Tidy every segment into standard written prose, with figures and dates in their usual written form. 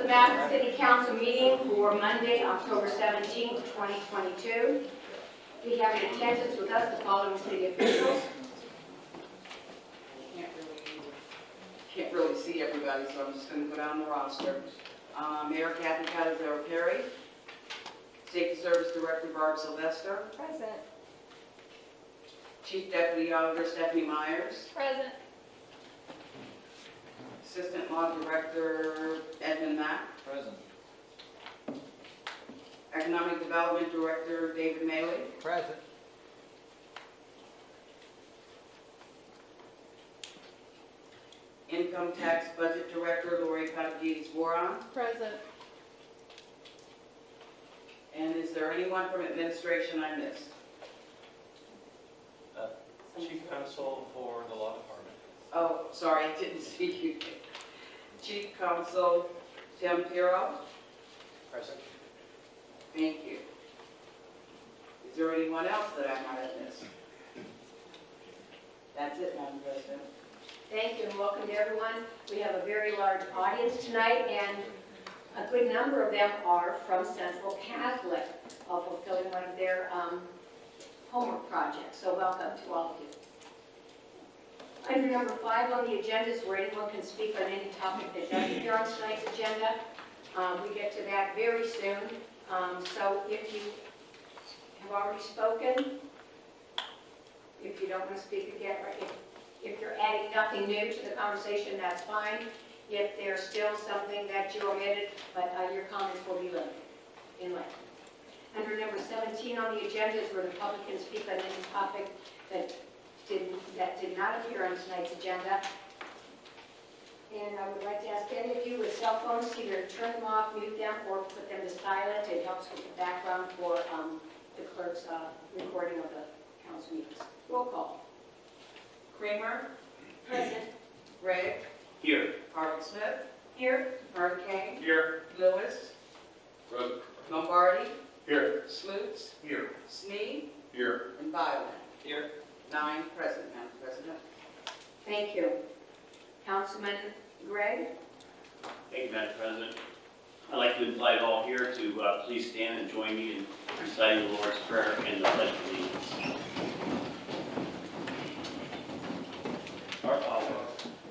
Massillon City Council meeting for Monday, October 17th, 2022. We have in attendance with us the following city officials. Can't really see everybody, so I'm just going to go down the roster. Mayor Kathy Calzaro-Perry, Safety Service Director Barb Sylvester, Present. Chief Deputy Auditor Stephanie Myers, Present. Assistant Law Director Edmund Mack, Present. Economic Development Director David Maley, Present. Income Tax Budget Director Lori Patagides-Boron. Present. And is there anyone from administration I missed? Chief Counsel for the Law Department. Oh, sorry, I didn't see you. Chief Counsel Tim Pirro. Present. Thank you. Is there anyone else that I might have missed? That's it, Madam President. Thank you and welcome to everyone. We have a very large audience tonight and a good number of them are from Central Catholic, fulfilling one of their homework projects. So welcome to all of you. Item number 5 on the agenda is where anyone can speak on any topic that doesn't appear on tonight's agenda. We get to that very soon. So if you have already spoken, if you don't want to speak again, or if you're adding nothing new to the conversation, that's fine. If there's still something that you omitted, but your comments will be limited. Under number 17 on the agenda is where the public can speak on any topic that did not appear on tonight's agenda. And I would like to ask any of you with cell phones to either turn them off, mute them, or put them to silent. It helps with the background for the clerk's recording of the council meetings. Roll call. Kramer, Present. Gregg, Here. Harville Smith, Here. Hurricane, Here. Lewis, Present. Lombardi, Here. Sloots, Here. Sneed, Here. and Byron. Here. 9 present, Madam President. Thank you. Councilman Gregg. Thank you, Madam President. I'd like to invite all here to please stand and join me in reciting the Lord's Prayer and the Pledge of Allegiance. Our Father,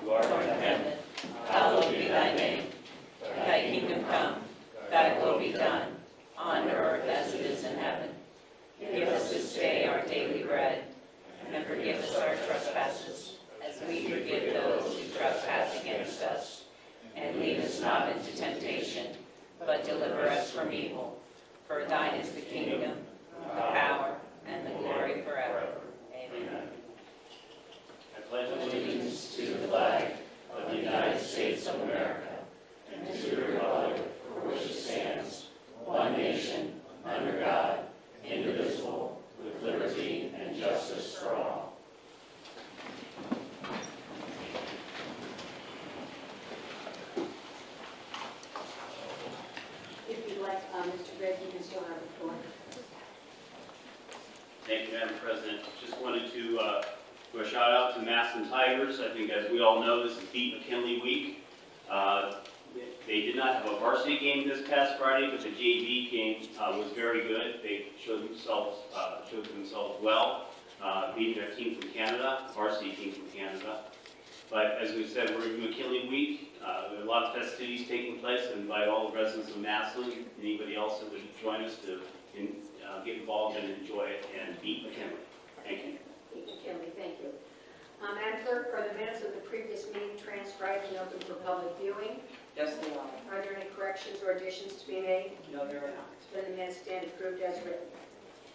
who art in heaven, Hallowed be thy name. Thy kingdom come, thy will be done, on earth as it is in heaven. Give us this day our daily bread, and forgive us our trespasses, as we forgive those who trespass against us. And lead us not into temptation, but deliver us from evil. For thine is the kingdom, the power, and the glory forever. Amen. I pledge Allegiance to the flag of the United States of America, and to the republic for which it stands, one nation, under God, indivisible, with liberty and justice for all. If you'd like, Mr. Gregg, you can still have the floor. Thank you, Madam President. Just wanted to do a shout out to Massillon Tigers. I think, as we all know, this is Beat McKinley week. They did not have a varsity game this past Friday, but the JV game was very good. They showed themselves well, beating their team from Canada, varsity team from Canada. But as we said, we're in McKinley week. There are a lot of festivities taking place, and invite all the residents of Massillon, anybody else that would join us to get involved and enjoy it and beat McKinley. Thank you. Beat McKinley, thank you. Madam Clerk, are the minutes of the previous meeting transcribed and open for public viewing? Yes, they are. Are there any corrections or additions to be made? No, there are not. Then the minutes stand approved as written.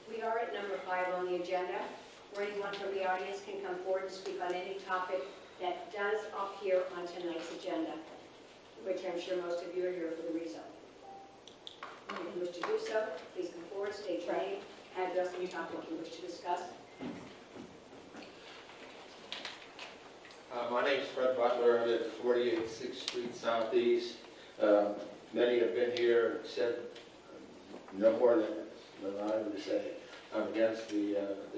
We are at number 5 on the agenda, where anyone from the audience can come forward and speak on any topic that does appear on tonight's agenda, which I'm sure most of you are here for the reason. If you wish to do so, please come forward, state your name, address, and topic you wish to discuss. My name is Fred Butler. I live at 48 6th Street Southeast. Many have been here, said no more than I would say. I'm against the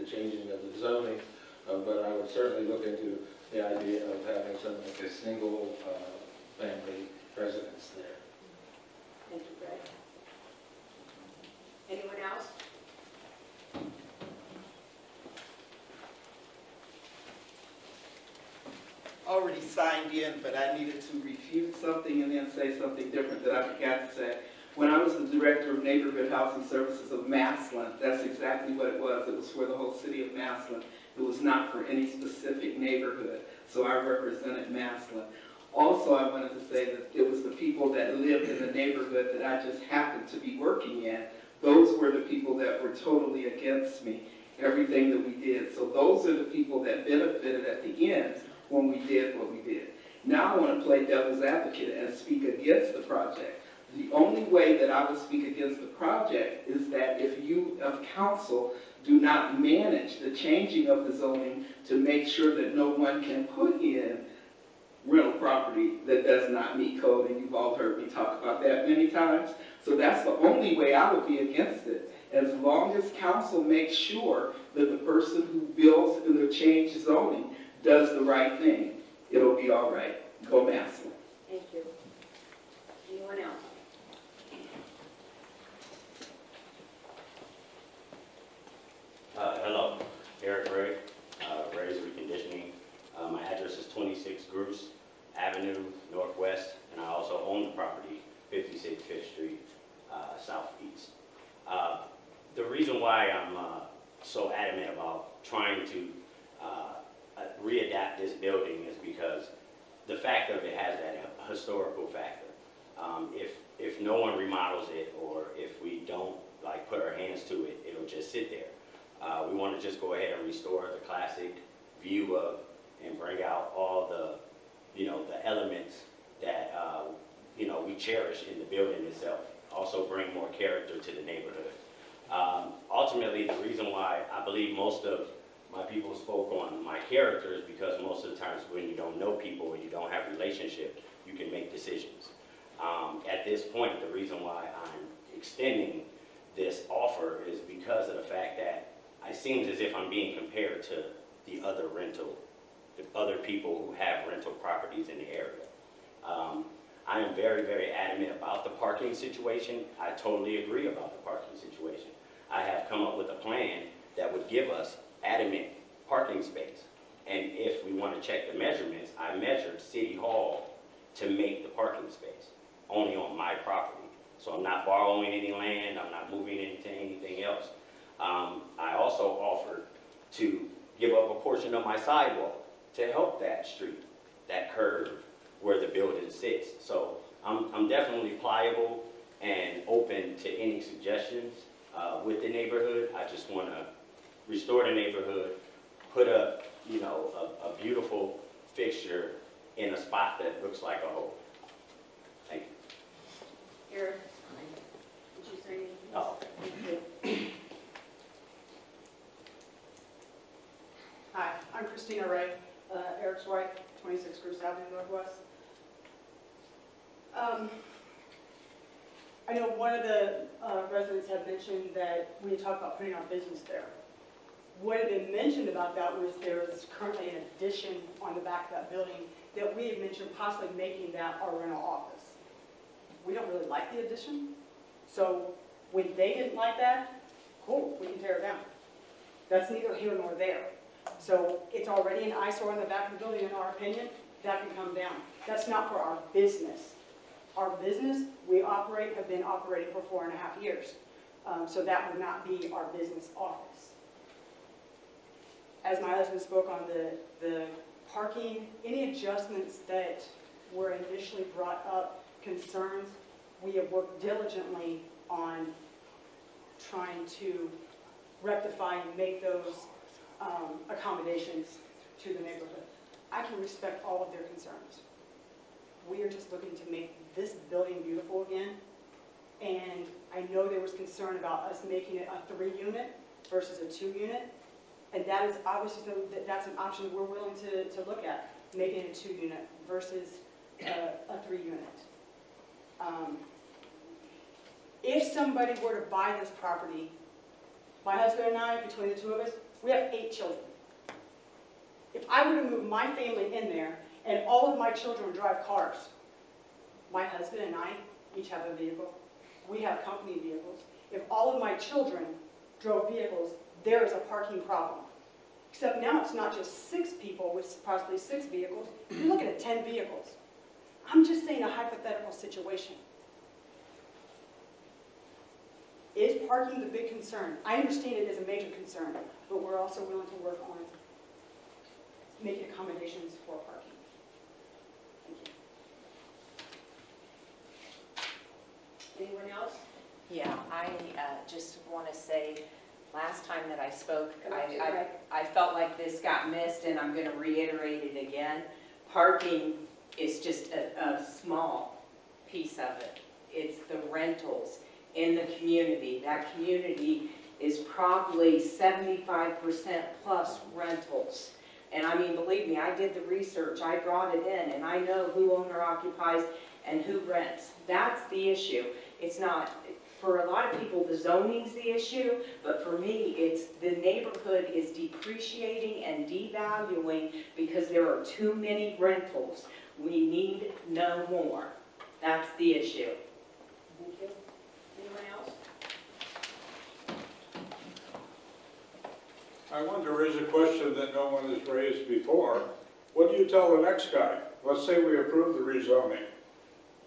changing of the zoning, but I would certainly look into the idea of having something like a single family residence there. signed in, but I needed to refute something and then say something different that I forgot to say. When I was the Director of Neighborhood Housing Services of Massillon, that's exactly what it was. It was for the whole city of Massillon. It was not for any specific neighborhood, so I represented Massillon. Also, I wanted to say that it was the people that lived in the neighborhood that I just happened to be working in. Those were the people that were totally against me, everything that we did. So those are the people that benefited at the end when we did what we did. Now I want to play devil's advocate and speak against the project. The only way that I would speak against the project is that if you, of council, do not manage the changing of the zoning to make sure that no one can put in rental property that does not meet code, and you've all heard me talk about that many times. So that's the only way I would be against it. As long as council makes sure that the person who builds in the change zoning does the right thing, it'll be all right. Go Massillon. Thank you. Anyone else? Hello, Eric Ray, Ray's Reconditioning. My address is 26 Groose Avenue, Northwest, and I also own the property, 56 Fifth Street, Southeast. The reason why I'm so adamant about trying to readapt this building is because the fact of it has that historical factor. If no one remodels it, or if we don't like put our hands to it, it'll just sit there. We want to just go ahead and restore the classic view of and bring out all the, the elements that, we cherish in the building itself. Also bring more character to the neighborhood. Ultimately, the reason why I believe most of my people spoke on my character is because most of the times when you don't know people or you don't have relationship, you can make decisions. At this point, the reason why I'm extending this offer is because of the fact that it seems as if I'm being compared to the other people who have rental properties in the area. I am very, very adamant about the parking situation. I totally agree about the parking situation. I have come up with a plan that would give us adamant parking space. And if we want to check the measurements, I measured City Hall to make the parking space, only on my property. So I'm not borrowing any land, I'm not moving into anything else. I also offered to give up a portion of my sidewalk to help that street, that curve where the building sits. So I'm definitely pliable and open to any suggestions with the neighborhood. I just want to restore the neighborhood, put a beautiful fixture in a spot that looks like a hole. Thank you. Eric, did you say anything? Oh. Thank you. Hi, I'm Christina Ray, Eric's wife, 26 Groose Avenue Northwest. I know one of the residents had mentioned that we had talked about putting our business there. What had been mentioned about that was there is currently an addition on the back of that building that we had mentioned possibly making that our rental office. We don't really like the addition, so when they didn't like that, cool, we can tear it down. That's neither here nor there. So it's already an eyesore in the back of the building, in our opinion, that can come down. That's not for our business. Our business, we have been operating for 4.5 years. So that would not be our business office. As my husband spoke on the parking, any adjustments that were initially brought up, concerns, we have worked diligently on trying to rectify and make those accommodations to the neighborhood. I can respect all of their concerns. We are just looking to make this building beautiful again. And I know there was concern about us making it a 3-unit versus a 2-unit. And that is obviously, that's an option we're willing to look at, making it a 2-unit versus a 3-unit. If somebody were to buy this property, my husband and I, between the two of us, we have 8 children. If I were to move my family in there and all of my children drive cars, my husband and I each have a vehicle. We have company vehicles. If all of my children drove vehicles, there is a parking problem. Except now it's not just 6 people with possibly 6 vehicles, you're looking at 10 vehicles. I'm just saying a hypothetical situation. Is parking the big concern? I understand it is a major concern, but we're also willing to work on making accommodations for parking. Thank you. Anyone else? Yeah, I just want to say, last time that I spoke, Come up to the mic. I felt like this got missed, and I'm going to reiterate it again. Parking is just a small piece of it. It's the rentals in the community. That community is probably 75% plus rentals. And I mean, believe me, I did the research, I brought it in, and I know who owner occupies and who rents. That's the issue. It's not, for a lot of people, the zoning's the issue, but for me, it's the neighborhood is depreciating and devaluing because there are too many rentals. We need no more. That's the issue. Thank you. Anyone else? I want to raise a question that no one has raised before. What do you tell the next guy? Let's say we approve the rezoning,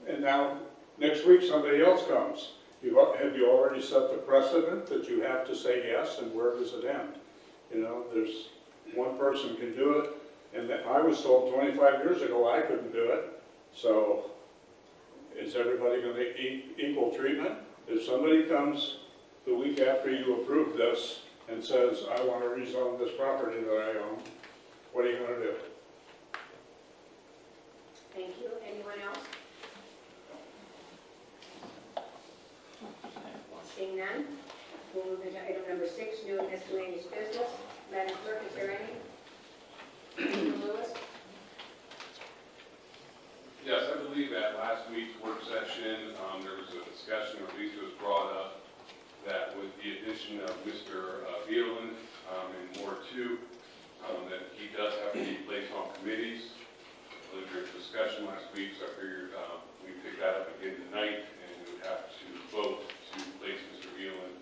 and now next week somebody else comes. Have you already set the precedent that you have to say yes, and where does it end? You know, there's one person can do it, and I was told 25 years ago I couldn't do it. So is everybody going to equal treatment? If somebody comes the week after you approve this and says, I want to rezone this property that I own, what are you going to do? Thank you. Anyone else? Seeing none, we'll move into item number 6, new and miscellaneous business. Madam Clerk, is there any? Councilman Lewis? Yes, I believe at last week's work session, there was a discussion, or at least it was brought up, that with the addition of Mr. Veerland in Ward 2, that he does have to be placed on committees. I believe there was a discussion last week, so I figured we'd pick that up again tonight, and we would have to vote to place Mr. Veerland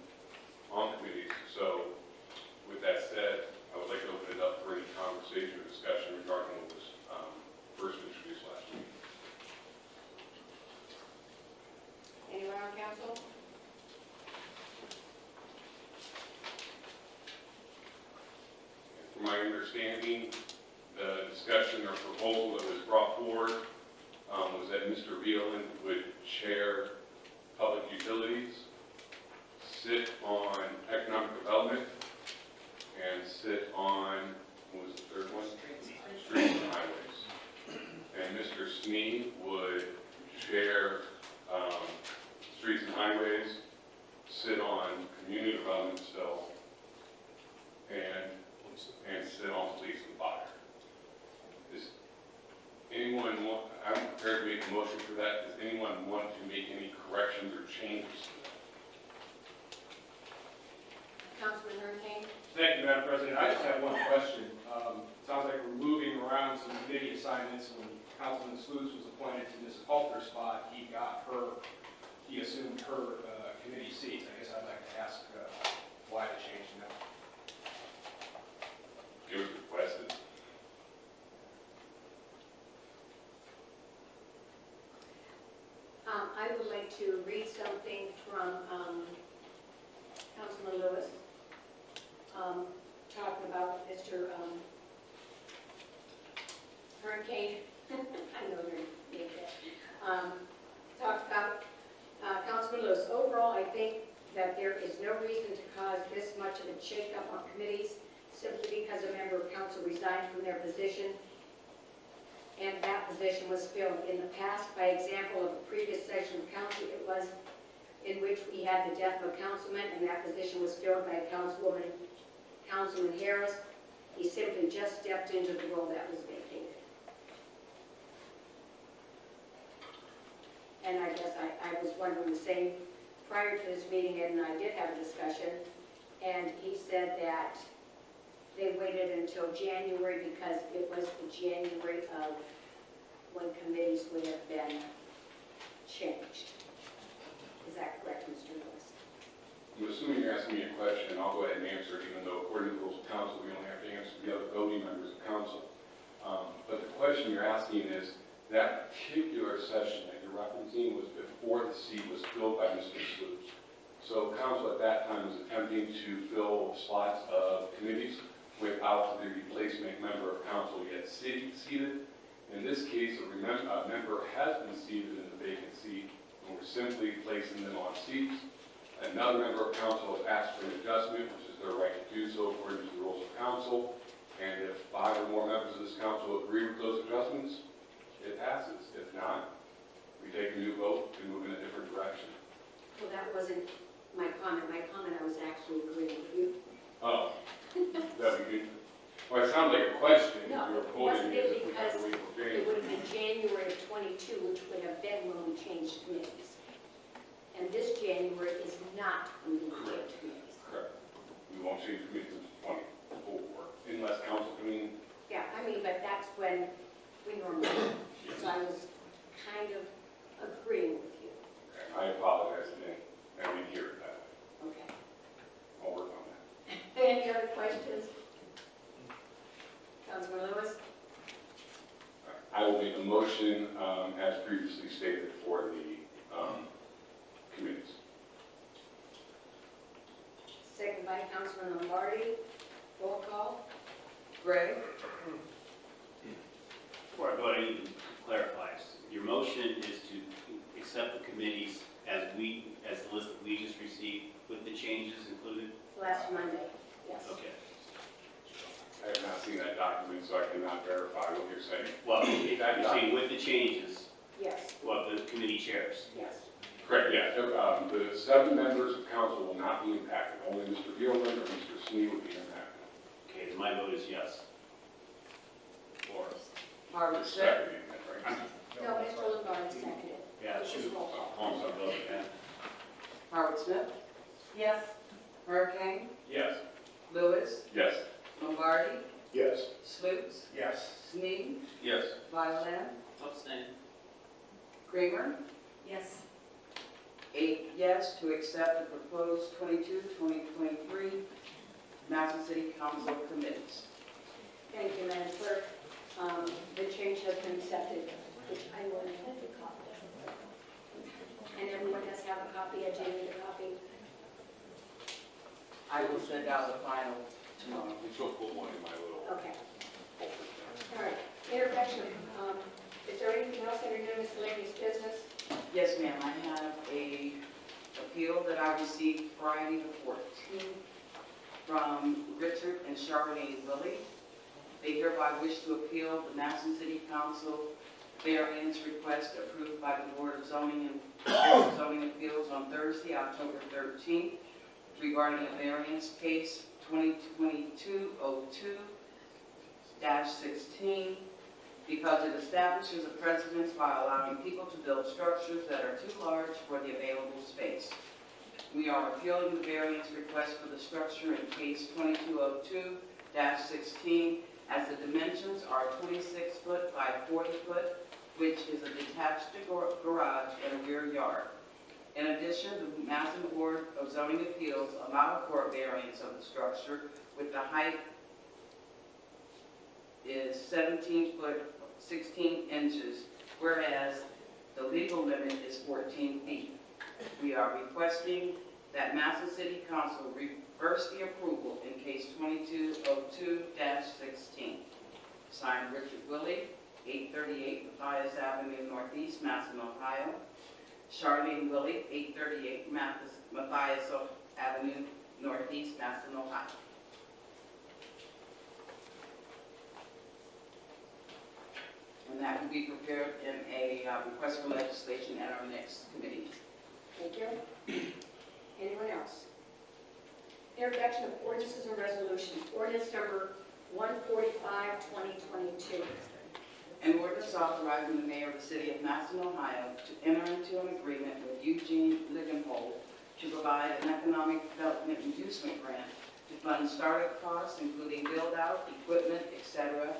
on committees. So with that said, I would like to open it up for any conversation or discussion regarding what was first introduced last week. Anyone on council? From my understanding, the discussion or proposal that was brought forward was that Mr. Veerland would chair public utilities, sit on economic development, and sit on, what was the third one? Streets and highways. And Mr. Snee would chair streets and highways, sit on community development still, and sit on police and fire. Does anyone want, I'm prepared to make a motion for that. Does anyone want to make any corrections or changes to that? Councilman Hurricane? Thank you, Madam President. I just have one question. Sounds like we're moving around some committee assignments. When Councilman Sluse was appointed to Ms. Halter's spot, he assumed her committee seat. I guess I'd like to ask why the change now. It was requested. I would like to read something from Councilman Lewis, talking about Mr. Hurricane. I know your name. Talks about Councilman Lewis. Overall, I think that there is no reason to cause this much of a shakeup on committees simply because a member of council resigned from their position and that position was filled. In the past, by example of a previous session of council, it was in which we had the death of a councilman and that position was filled by Councilman Harris. He simply just stepped into the role that was vacated. And I guess I was wondering the same prior to this meeting, and I did have a discussion, and he said that they waited until January because it was the January of when committees would have been changed. Is that correct, Mr. Lewis? I'm assuming you're asking me a question. I'll go ahead and answer it, even though according to the rules of council, we only have to answer, question you're asking is, that particular session that you're referencing was before the seat was filled by Mr. Sloops. So council at that time was attempting to fill slots of committees without the replacement member of council yet seated. In this case, a member has been seated in the vacant seat, and we're simply placing them on seats. Another member of council has asked for an adjustment, which is their right to do so according to the rules of council. And if 5 or more members of this council agree with those adjustments, it passes. If not, we take a new vote and move in a different direction. Well, that wasn't my comment. My comment, I was actually agreeing with you. Oh, that'd be good. Well, it sounds like a question. No, You're it quoting wasn't me as it if we because have a week of it January. would have been January of 22, which would have been when we changed committees. And this January is not when we changed committees. Correct. We won't change committees until 24, unless council can. Yeah, I mean, but that's when we normally do. So I was kind of agreeing with you. I apologize again. I didn't hear it that way. Okay. I'll work on that. Any other questions? Councilman Lewis? I will make a motion as previously stated for the committees. Second by Councilman Lombardi. Roll call. Gray? Before I go, I need to clarify. Your motion is to accept the committees as the list that we just received with the changes included? Last Monday, yes. Okay. I have not seen that document, so I cannot verify what you're saying. Well, if you're saying with the changes, Yes, well, the committee chairs. yes. Correct, yeah. The 7 members of council will not be impacted. Only Mr. Beelman or Mr. Snee would be impacted. Okay, then my vote is yes. Or Harvard Smith? seconding that, right? No, Mr. Lombardi seconded. Yeah, This is shoot. roll call. Holmes, I vote, yeah. Howard Smith? Yes. Hurricane? Yes. Lewis? Yes. Lombardi? Yes. Sloops? Yes. Sneed? Yes. Violin? Abstain. Kramer? Yes. 8 yes to accept the proposed 22-2023 Madison City Council committees. Thank you, Madam Clerk. The change has been accepted, which I will have a copy. And everyone has to have a copy. I do need a copy. I will send out the final tomorrow. We should put one in my little. Okay. All right. Introduction. Is there anything else under new miscellaneous business? Yes, ma'am, I have a appeal that I received Friday the 14th from Richard and Charlene Willie. They hereby wish to appeal the Madison City Council variance request approved by the Board of Zoning and Zoning Appeals on Thursday, October 13th, regarding a variance case 2022-02-16, because it establishes a precedence by allowing people to build structures that are too large for the available space. We are appealing the variance request for the structure in case 2202-16, as the dimensions are 26 foot by 40 foot, which is a detached garage and a rear yard. In addition, the Madison Board of Zoning Appeals allowed for a variance of the structure with the height is 17 foot 16 inches, whereas the legal limit is 14 feet. We are requesting that Madison City Council reverse the approval in case 2202-16. Signed, Richard Willie, 838 Matthias Avenue Northeast, Massillon, Ohio. Charlene Willie, 838 Matthias Avenue Northeast, Massillon, Ohio. And that will be prepared in a request for legislation at our next committee. Thank you. Anyone else? Introduction of ordinances and resolutions. Ordinance number 145-2022. An ordinance authorizing the mayor of the city of Massillon, Ohio to enter into an agreement with Eugene Ligonhold to provide an economic development inducement grant to fund startup costs, including build-out, equipment, etc.,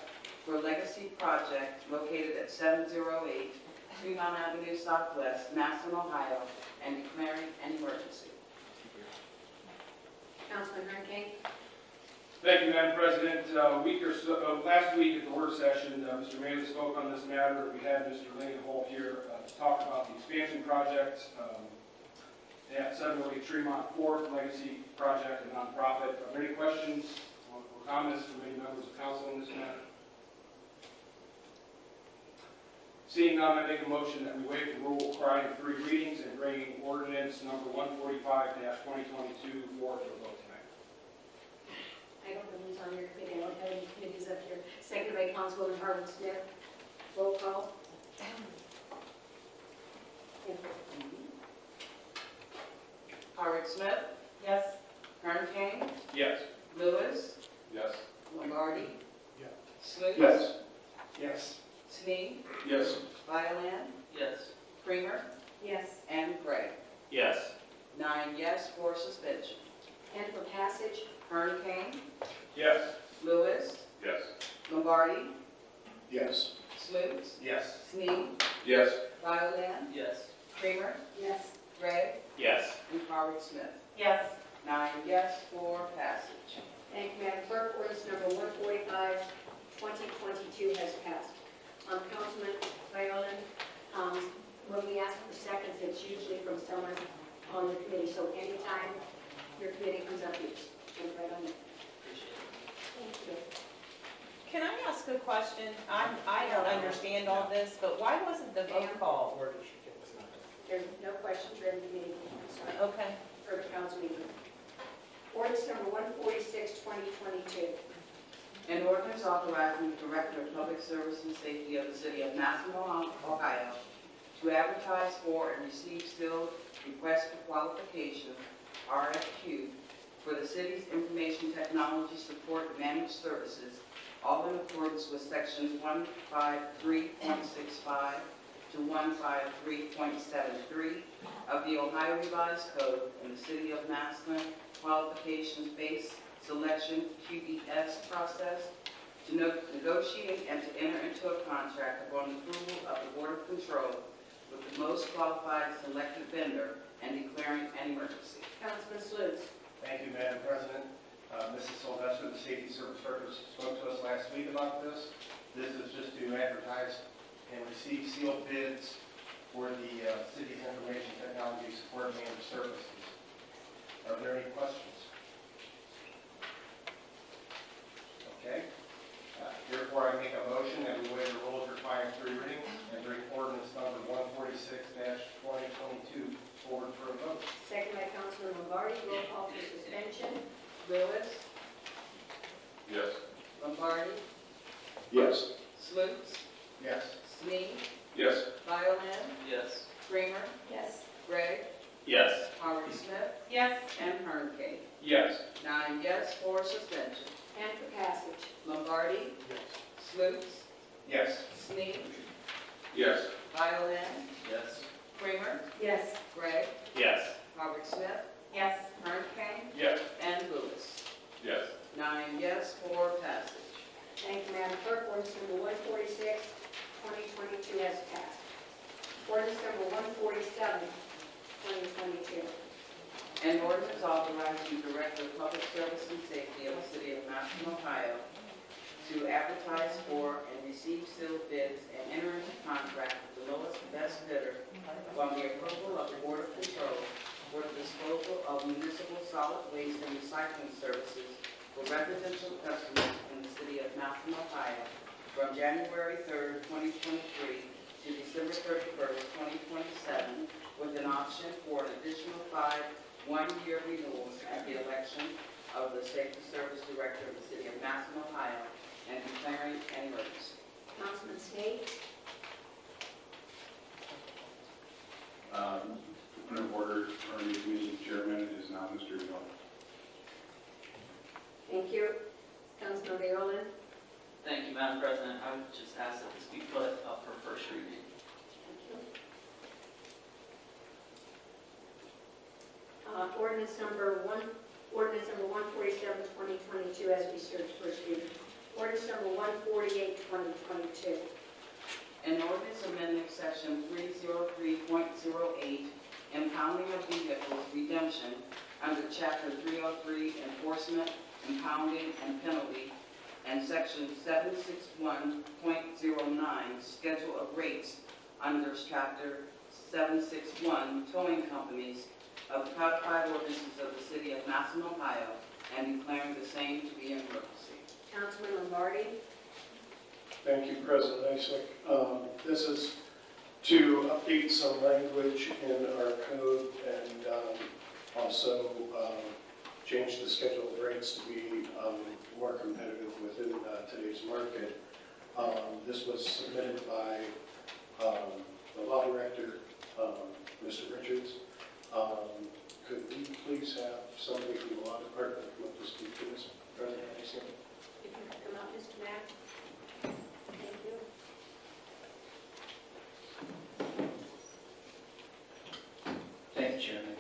for a legacy project located at 708 Fremont Avenue Southwest, Massillon, Ohio, and declaring an emergency. Councilman Hurricane? Thank you, Madam President. Last week at the work session, Mr. Mann spoke on this matter. We had Mr. Lingenholt here to talk about the expansion project at 17Oct22 Tremont Fourth Legacy Project, a nonprofit. Are there any questions or comments from any members of council on this matter? Seeing none, I make a motion that we waive the rule requiring 3 readings and bringing ordinance number 145-2022 forward for a vote tonight. I don't know who's on your committee, I don't have any committees up here. Seconded by Councilwoman Harlan Smith. Roll call. Howard Smith, Yes. Kern King, Yes. Lewis, Yes. Lombardi. Yeah. Sluse. Yes. Yes. Snead, Yes. Violin, Yes. Creamer, Yes. and Gray. Yes. 9 yes for suspension. And for passage. Kern King, Yes. Lewis, Yes. Lombardi, Yes. Sluse, Yes. Snead, Yes. Violin, Yes. Creamer, Yes. Gray, Yes. and Howard Smith. Yes. 9 yes for passage. Thank you, Madam Clerk. Ordinance number 145-2022 has passed. Councilman Violin, when we ask for seconds, it's usually from someone on the committee. So anytime your committee comes up, you just jump right on it. Thank you. Can I ask a question? I don't understand all this, but why wasn't the vote called? There's no questions for the committee. I'm sorry. Okay. For the council meeting. Ordinance number 146-2022. An ordinance authorizing the Director of Public Service and Safety of the City of Massillon, Ohio, to advertise for and receive sealed request for qualification, RFQ, for the city's information technology support managed services, all in accordance with sections 153.65 to 153.73 of the Ohio Revised Code in the City of Massillon qualifications-based selection QES process, to negotiate and to enter into a contract upon approval of the Board of Control with the most qualified selected vendor and declaring an emergency. Councilman Sluse. Thank you, Madam President. Mrs. Sylvester, the Safety Service Director, spoke to us last week about this. This is just to advertise and receive sealed bids for the city's information technology support managed services. Are there any questions? Okay. Therefore, I make a motion that we waive the rules requiring 3 readings and bring ordinance number 146-2022 forward for a vote. Second by Councilman Lombardi. Roll call for suspension. Lewis, Yes. Lombardi, Yes. Sluse, Yes. Snead, Yes. Violin, Yes. Creamer, Yes. Gray, Yes. Howard Smith, Yes. and Kern King. Yes. 9 yes for suspension. And for passage. Lombardi, Yes. Sluse, Yes. Snead, Yes. Violin, Yes. Creamer, Yes. Gray, Yes. Howard Smith, Yes. Kern King, Yes. and Lewis. Yes. 9 yes for passage. Thank you, Madam Clerk. Ordinance number 146-2022 has passed. Ordinance number 147-2022. An ordinance authorizing the Director of Public Service and Safety of the City of Massillon, Ohio, to advertise for and receive sealed bids and enter into contract with the lowest and best bidder upon the approval of the Board of Control for the disposal of municipal solid waste and recycling services for residential customers in the City of Massillon, Ohio, from January 3rd, 2023 to December 31st, 2027, with an option for an additional 5 one-year renewals at the election of the Safety Service Director of the City of Massillon, Ohio, and declaring an emergency. Councilman Snead. Point of order, our new committee chairman is now Mr. Miller. Thank you. Councilman Violin. Thank you, Madam President. I would just ask that this be put up for first reading. Thank you. Ordinance number 147-2022 as we search first reading. Ordinance number 148-2022. An ordinance amending section 303.08, impounding of vehicles redemption under chapter 303 enforcement impounding and penalty, and section 761.09, schedule of rates under chapter 761, towing companies of the codified ordinances of the city of Massillon, Ohio, and declaring the same to be an emergency. Councilman Lombardi. Thank you, President Islip. This is to update some language in our code and also change the schedule of rates to be more competitive within today's market. This was submitted by the law director, Mr. Richards. Could we please have somebody from the law department come up to speak to this, President Islip? If you could come up, Mr. Mack. Thank you. Thank you, Chairman.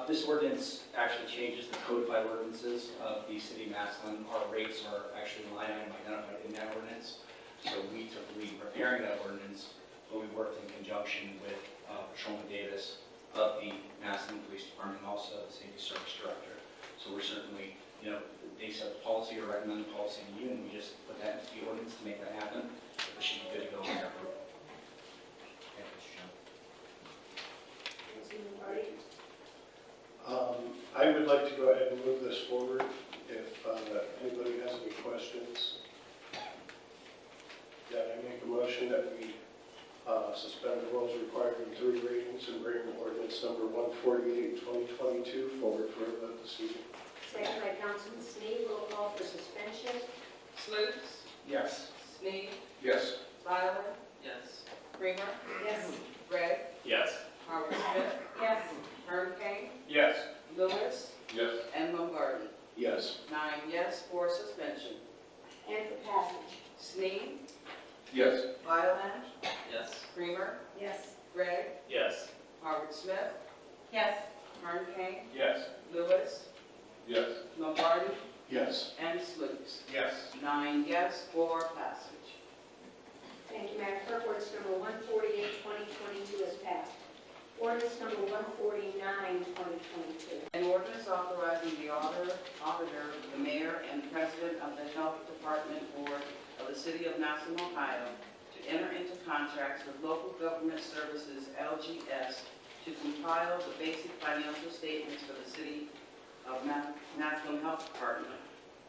This ordinance actually changes the codified ordinances of the city of Massillon. Our rates are actually line item identified in that ordinance. So we took the lead in preparing that ordinance, but we worked in conjunction with Patrolman Davis of the Massillon Police Department and also the Safety Service Director. So we're certainly, they set the policy or recommend the policy to you, and we just put that into the ordinance to make that happen. We should be good to go on that approval. Thank you, Mr. Chairman. Councilman Lombardi. I would like to go ahead and move this forward if anybody has any questions. That I make a motion that we suspend the rules requiring 3 readings and bring ordinance number 148/2022 forward for a vote this evening. Second by Councilman Sneed. Roll call for suspension. Sluse, Yes. Sneed, Yes. Feiler, Yes. Creamer, Yes. Gregg, Yes. Howard Smith, Yes. Hurricane, Yes. Lewis, Yes. and Lombardi. Yes. 9 yes for suspension. And for passage. Sneed, Yes. Vyland, Yes. Creamer, Yes. Gregg, Yes. Howard Smith, Yes. Hurricane, Yes. Lewis, Yes. Lombardi, Yes. and Sluse. Yes. 9 yes for passage. Thank you, Madam Clerk. Ordinance number 148/2022 is passed. Ordinance number 149/2022. An ordinance authorizing the auditor, the mayor, and the president of the Health Department Board of the City of Massillon, Ohio, to enter into contracts with Local Government Services, LGS, to compile the basic financial statements for the City of Massillon Health Department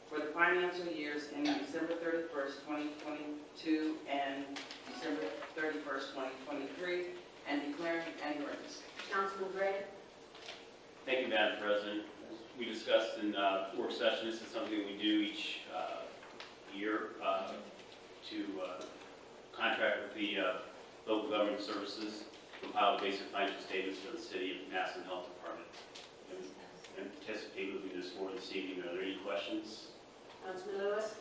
for the financial years ending December 31st, 2022 and December 31st, 2023, and declaring an emergency. Councilman Gregg. Thank you, Madam President. As we discussed in work session, this is something we do each year to contract with the local government services, compile basic financial statements for the city of Massillon Health Department. And anticipate moving this forward this evening. Are there any questions? Councilman Lewis.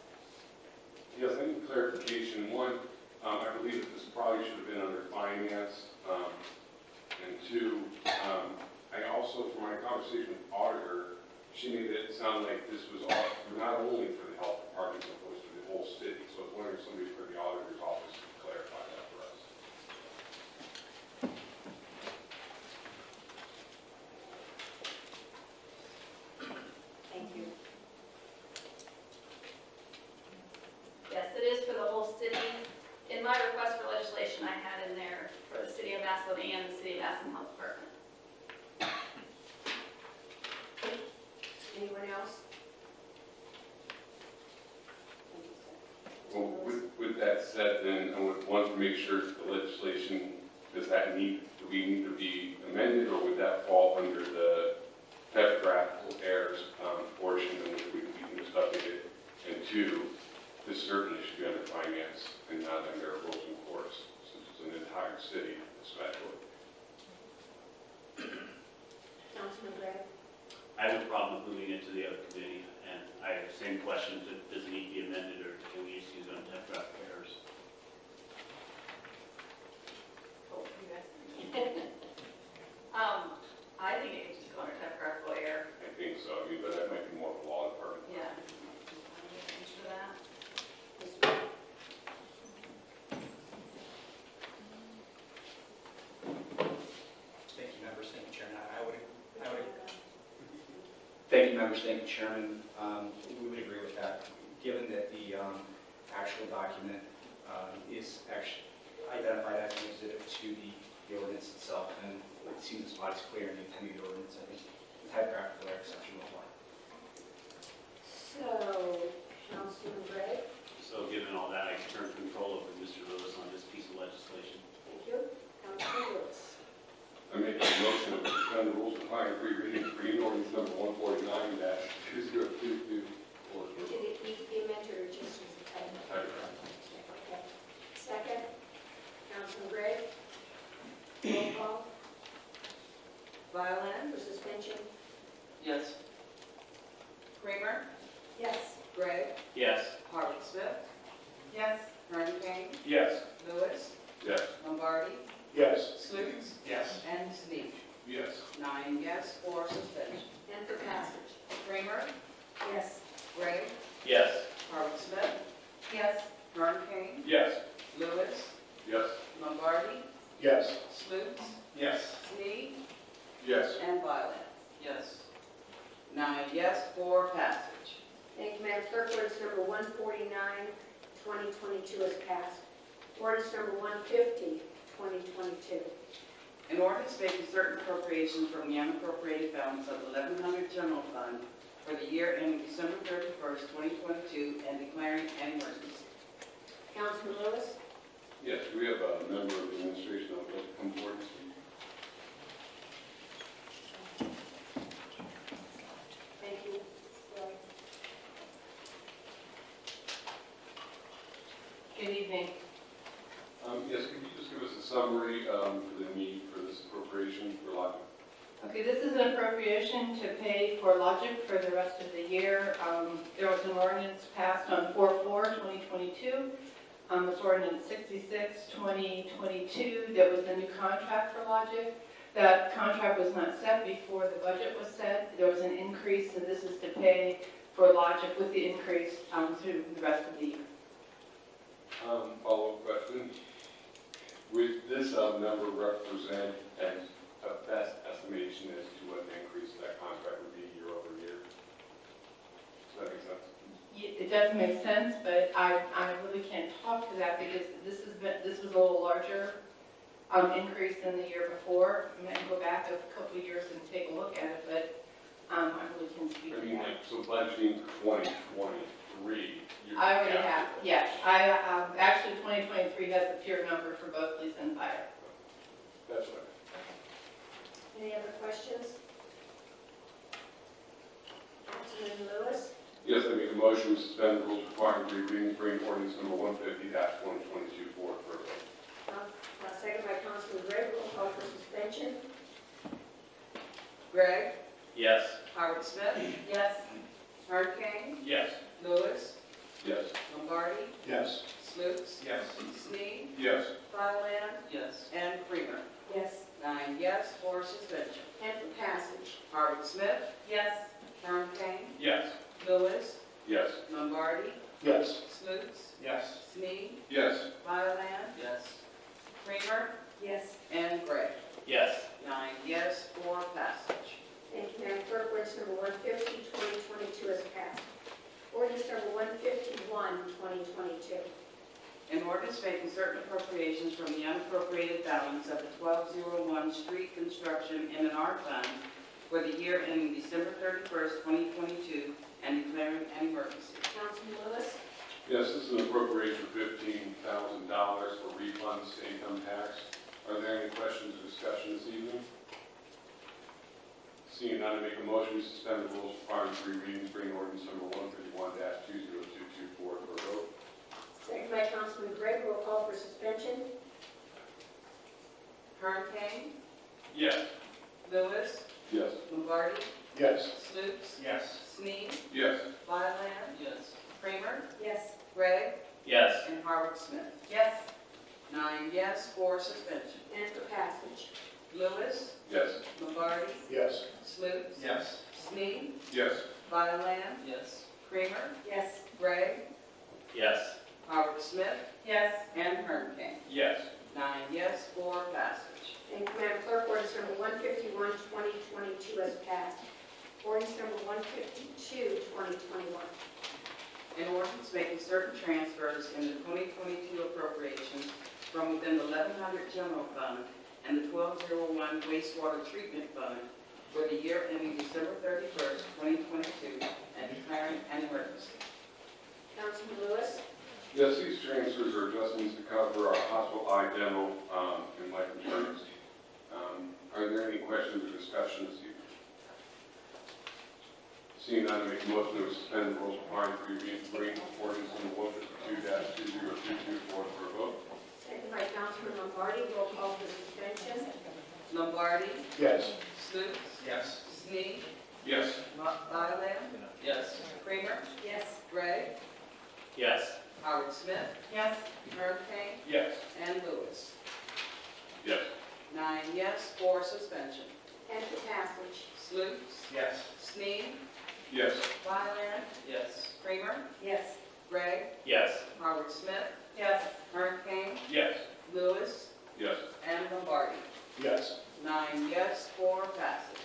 Yes, I need clarification. One, I believe that this probably should have been under finance. And 2, I also, from my conversation with the auditor, she made it sound like this was all, not only for the health department, but was for the whole city. So I was wondering if somebody for the auditor's office could clarify that for us. Thank you. Yes, it is for the whole city. In my request for legislation, I had in there for the city of Massillon and the city of Massillon Health Department. Anyone else? Well, with that said, then I would want to make sure that the legislation, do we need to be amended, or would that fall under the typographical errors portion in which we can just update it? And 2, this certainly should be under finance and not under rules and courts, since it's an entire city especially. Councilman Gregg. I have no problem moving it to the other committee, and I have the same question, does it need to be amended, or can we just use it on typographical errors? Oh, you guys. I think it could just go under typographical error. I think so, but that might be more of a law department. Yeah. Answer that. Thank you, members. Thank you, Chairman. I would Thank you, members. Thank you, Chairman. We would agree with that, given that the actual document is actually identified as an exhibit to the ordinance itself, and it seems the spot is clear in the intent of the ordinance. I think the typographical error exception will apply. So, Councilman Gray? So given all that, I can turn control over to Mr. Lewis on this piece of legislation. Thank you. Councilman Lewis? I make a motion to suspend the rules requiring three readings for ordinance number 149-2022 for Did it need to be amended or just as a title? title. Okay. Second, Councilman Gray? Roll call. Violin, For suspension? Yes. Kramer, Yes. Gregg, Yes. Harvard Smith. Yes. Herman Kane, Yes. Lewis, Yes. Lombardi, Yes. Sluse, Yes. and Snead. Yes. 9 yes, 4 suspension. And for passage? Kramer, Yes. Gregg, Yes. Harvard Smith. Yes. Herman Kane, Yes. Lewis, Yes. Lombardi, Yes. Sluse, Yes. Snead, Yes. and Violin. Yes. 9 yes, 4 passage. Thank you, Madam Clerk. Ordinance number 149, 2022 is passed. Ordinance number 150, 2022. An ordinance making certain appropriations from the unappropriated balance of the 1100 general fund for the year ending December 31st, 2022, and declaring an emergency. Councilman Lewis? Yes, do we have a member of the administration that would like to come forward and speak? Thank you. Good evening. Yes, could you just give us a summary for the need for this appropriation for Logic? Okay, this is an appropriation to pay for Logic for the rest of the year. There was an ordinance passed on 4/4/2022. It's ordinance 66/2022. There was a new contract for Logic. That contract was not set before the budget was set. There was an increase, and this is to pay for Logic with the increase through the rest of the year. Follow-up question. Would this number represent a best estimation as to what the increase of that contract would be year over year? Does that make sense? It does make sense, but I really can't talk to that because this was a little larger increase than the year before. I might go back a couple of years and take a look at it, but I really can't speak I to mean, that. like, so budgeting 2023. I already have, yes. Actually, 2023 has the pure number for both police and fire. That's right. Any other questions? Councilman Lewis? Yes, I make a motion to suspend the rules requiring three readings, bring ordinance number 150-2022 forward for a vote. Second by Councilman Gregg. Roll call for suspension? Gregg, Yes. Howard Smith, Yes. Herman Kane, Yes. Lewis, Yes. Lombardi, Yes. Sluse, Yes. Snead, Yes. Violin, Yes. and Kramer. Yes. 9 yes, 4 suspension. And for passage? Harvard Smith, Yes. Herman Kane, Yes. Lewis, Yes. Lombardi, Yes. Sluse, Yes. Snead, Yes. Violin, Yes. Kramer, Yes. and Gregg. Yes. 9 yes, 4 passage. Thank you, Madam Clerk. Ordinance number 150, 2022 is passed. Ordinance number 151, 2022. An ordinance making certain appropriations from the unappropriated balance of the 1201 street construction in an R fund for the year ending December 31st, 2022, and declaring an emergency. Councilman Lewis? Yes, this is an appropriation of $15,000 for refunds to income tax. Are there any questions or discussion this evening? Seeing none, I make a motion to suspend the rules requiring three readings, bring ordinance number 151-2022 forward for a vote. Second by Councilman Gregg. Roll call for suspension? Herman Kane, Yes. Lewis, Yes. Lombardi, Yes. Sluse, Yes. Snead, Yes. Violin, Yes. Kramer, Yes. Gregg, Yes. and Harvard Smith. Yes. 9 yes, 4 suspension. And for passage? Lewis, Yes. Lombardi, Yes. Sluse, Yes. Snead, Yes. Violin, Yes. Kramer, Yes. Gregg, Yes. Howard Smith, Yes. and Herman Kane. Yes. 9 yes, 4 passage. Thank you, Madam Clerk. Ordinance number 151, 2022 is passed. Ordinance number 152, 2021. An ordinance making certain transfers in the 2022 appropriations from within the 1100 General Fund and the 1201 Wastewater Treatment Fund for the year ending December 31st, 2022, and declaring an emergency. Councilman Lewis. Yes, these transfers are adjustments to cover our hospital eye, dental, and life insurance. Are there any questions or discussions? Seeing none, I make a motion to suspend the rules requiring three readings, bring ordinance number 152-2022 forward for a vote. Second by Councilman Lombardi. Roll call for suspension. Lombardi, Yes. Sluse, Yes. Snead, Yes. Wyland, Yes. Kramer, Yes. Gregg, Yes. Howard Smith, Yes. Hurricane, Yes. and Lewis. Yes. 9 yes, 4 suspension. And for passage. Sluse, Yes. Snead, Yes. Wyland, Yes. Kramer, Yes. Gregg, Yes. Howard Smith, Yes. Hurricane, Yes. Lewis, Yes. and Lombardi. Yes. 9 yes, 4 passage.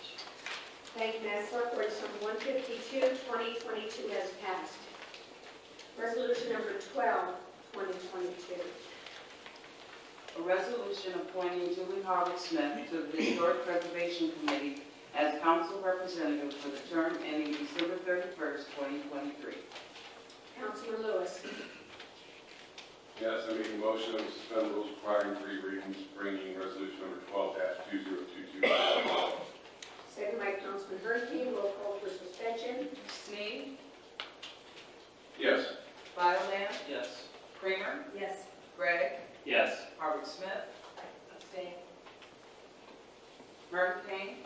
Thank you, Madam Clerk. Ordinance number 152, 2022 has passed. Resolution number 12, 2022. A resolution appointing Julie Howard Smith to the Historic Preservation Committee as council representative for the term ending December 31st, 2023. Councilman Lewis. Yes, I make a motion to suspend the rules requiring three readings, bringing resolution number 12-2022. Second by Councilman Hurricane. Roll call for suspension. Snead, Yes. Wyland, Yes. Kramer, Yes. Gregg, Yes. Howard Smith, Abstain. Hurricane,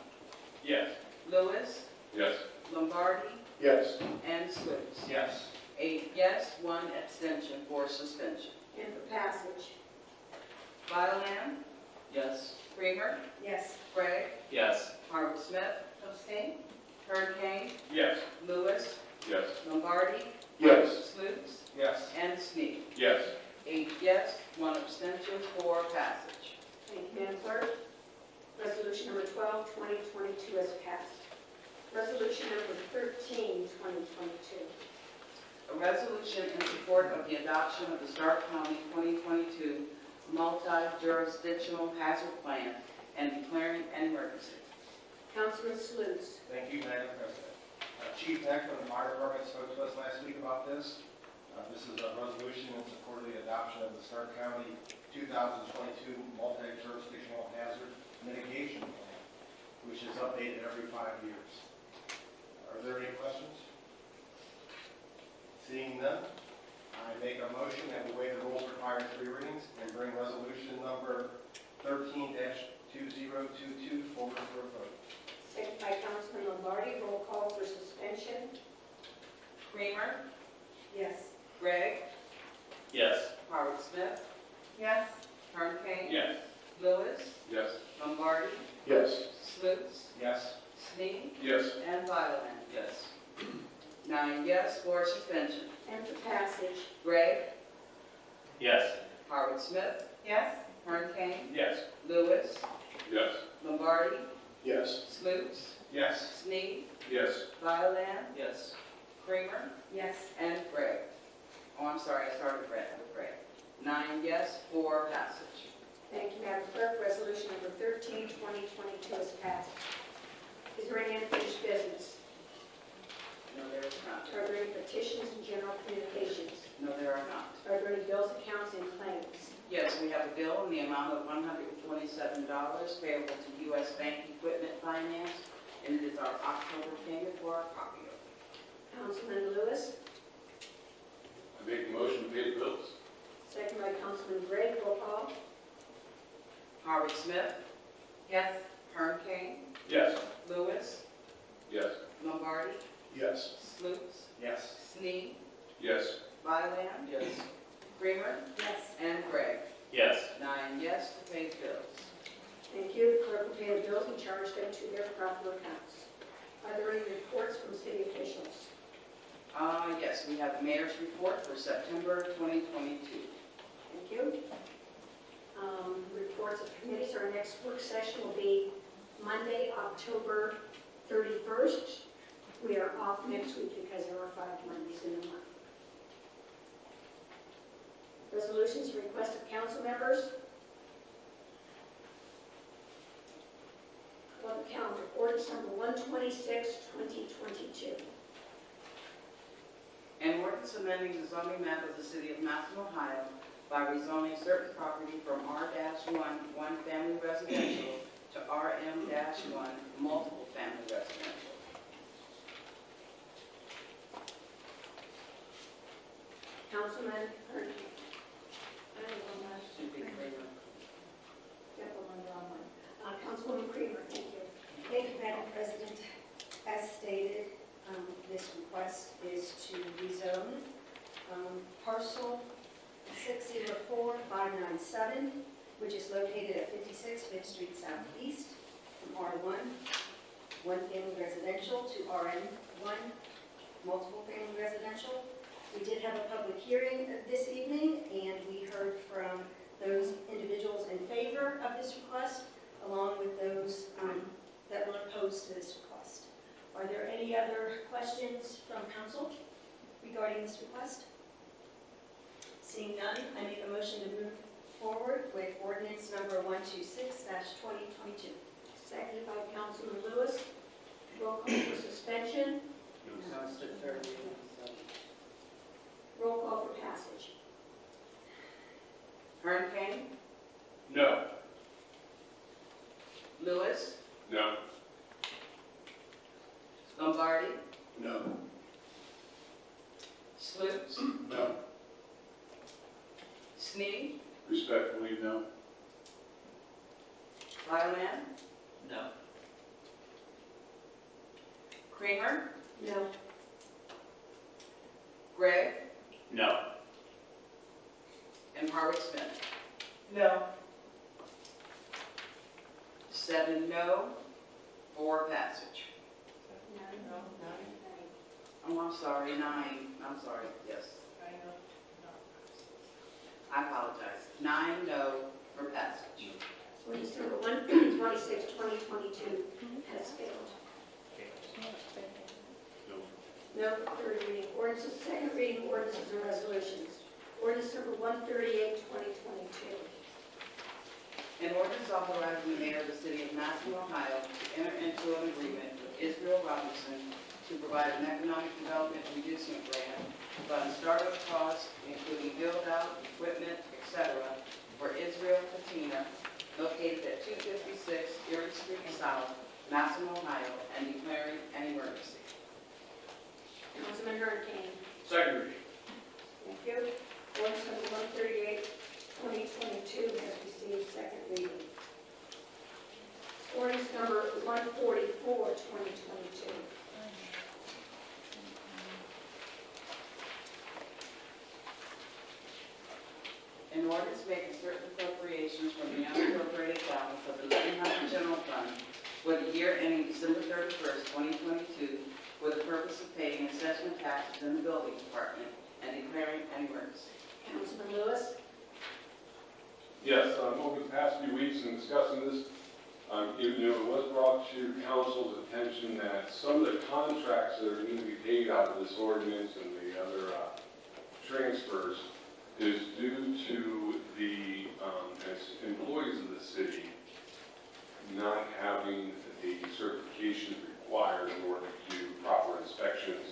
Yes. Lewis, Yes. Lombardi, Yes. and Sluse. Yes. 8 yes, 1 abstention for suspension. And for passage. Wyland, Yes. Kramer, Yes. Gregg, Yes. Howard Smith, Abstain. Hurricane, Yes. Lewis, Yes. Lombardi, Yes. Sluse, Yes. and Snead. Yes. 8 yes, 1 abstention for passage. Thank you, Madam Clerk. Resolution number 12, 2022 has passed. Resolution number 13, 2022. A resolution in support of the adoption of the Stark County 2022 Multi-Jurisdictional Hazard Plan and declaring an emergency. Councilman Sluse. Thank you, Madam President. Chief Neck from the Fire Department spoke to us last week about this. This is a resolution in support of the adoption of the Stark County 2022 Multi-Jurisdictional Hazard Mitigation Plan, which is updated every 5 years. Are there any questions? Seeing none, I make a motion that we waive the rules requiring three readings and bring resolution number 13-2022 forward for a vote. Second by Councilman Lombardi. Roll call for suspension. Kramer, Yes. Gregg, Yes. Howard Smith, Yes. Hurricane, Yes. Lewis, Yes. Lombardi, Yes. Sluse, Yes. Snead, Yes. and Wyland. Yes. 9 yes, 4 suspension. And for passage. Gregg, Yes. Howard Smith, Yes. Hurricane, Yes. Lewis, Yes. Lombardi, Yes. Sluse, Yes. Snead, Yes. Wyland, Yes. Kramer, Yes. and Gregg. Oh, I'm sorry, I started with Gregg. 9 yes, 4 passage. Thank you, Madam Clerk. Resolution number 13, 2022 is passed. Is there any unfinished business? No, there is not. Are there any petitions and general communications? No, there are not. Are there any bills, accounts, and claims? Yes, we have a bill in the amount of $127 payable to U.S. Bank Equipment Finance, and it is our October payment for our copier. Councilman Lewis. I make a motion to pay the bills. Second by Councilman Gregg. Roll call. Howard Smith, Yes. Hurricane, Yes. Lewis, Yes. Lombardi, Yes. Sluse, Yes. Snead, Yes. Wyland, Yes. Kramer, Yes. and Gregg. Yes. 9 yes to pay the bills. Thank you. The clerk will pay the bills and charge them to their proper accounts. Are there any reports from city officials? Yes, we have the mayor's report for September 2022. Thank you. Reports of committees. Our next work session will be Monday, October 31st We are off next week because there are 5 Mondays in the month. Resolutions, request of council members. On the calendar, ordinance number 126, 2022. An ordinance amending the zoning map of the city of Massillon, Ohio by rezoning certain property from R-1, one family residential, to RM-1, multiple family residential. Councilman Ernie. I don't know much. Should be clear. Councilwoman Creamer, thank you. Thank you, Madam President. As stated, this request is to rezone parcel 604597, which is located at 56 Fifth Street Southeast, from R1, one family residential, to RM1, multiple family residential. We did have a public hearing this evening, and we heard from those individuals in favor of this request, along with those that were opposed to this request. Are there any other questions from council regarding this request? Seeing none, I make a motion to move forward with ordinance number 126-2022. Seconded by Councilman Lewis. Roll call for suspension. Roll call for passage. Hearn Kane, No. Lewis, No. Lombardi, No. Sluse, No. Sneedy, Respectfully, no. Lyman, No. Creamer, No. Gregg, No. and Harwick Smith. No. 7 no, 4 passage. Oh, I'm sorry, 9. I'm sorry, yes. I apologize. 9 no for passage. Ordinance number 126, 2022 has failed. No third reading. Ordinance, second reading ordinances and resolutions. Ordinance number 138, 2022. An ordinance authorizing the mayor of the city of Massillon, Ohio to enter into an agreement with Israel Robinson to provide an economic development reducing grant to fund startup costs, including build-out, equipment, etc., for Israel Patina, located at 256 Erie Street South, Massillon, Ohio, and declaring an emergency. Councilman Hurricane. Second reading. Thank you. Ordinance number 138, 2022 has received second reading. Ordinance number 144, 2022. An ordinance making certain appropriations from the unappropriated balance of the Living House General Fund for the year ending December 31st, 2022, for the purpose of paying assessment taxes in the building department and declaring an emergency. Councilman Lewis. Yes, over the past few weeks in discussing this, it was brought to council's attention that some of the contracts that are need to be paid out of this ordinance and the other transfers is due to the employees of the city not having the certifications required in order to do proper inspections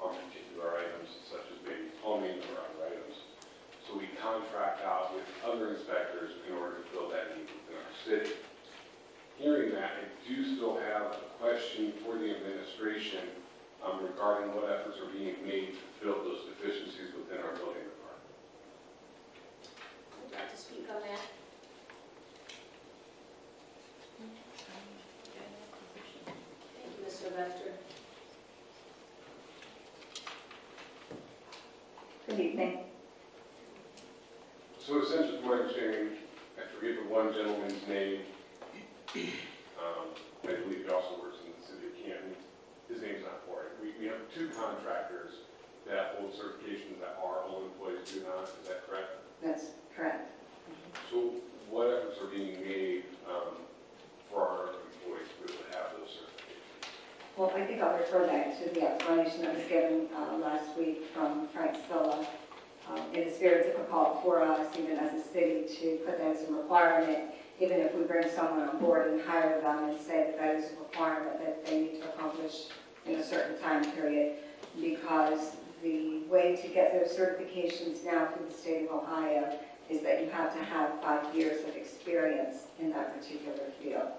on particular items, such as maybe plumbing or other items. So we contract out with other inspectors in order to fill that need within our city. Hearing that, I do still have a question for the administration regarding what efforts are being made to fill those deficiencies within our building department. Would you like to speak on that? Thank you, Ms. Sylvester. Good evening. So essentially, from my understanding, I forget the one gentleman's name. I believe he also works in the city of Canton. His name's not for it. We have 2 contractors that hold certifications that our own employees do not. Is that correct? That's correct. So what efforts are being made for our employees to be able to have those certifications? Well, I think I'll refer back to the explanation that was given last week from Frank Silla. It is very difficult for us, even as a city, to put that as a requirement, even if we bring someone on board and hire them and say that that is a requirement that they need to accomplish in a certain time period, because the way to get those certifications now through the state of Ohio is that you have to have 5 years of experience in that particular field.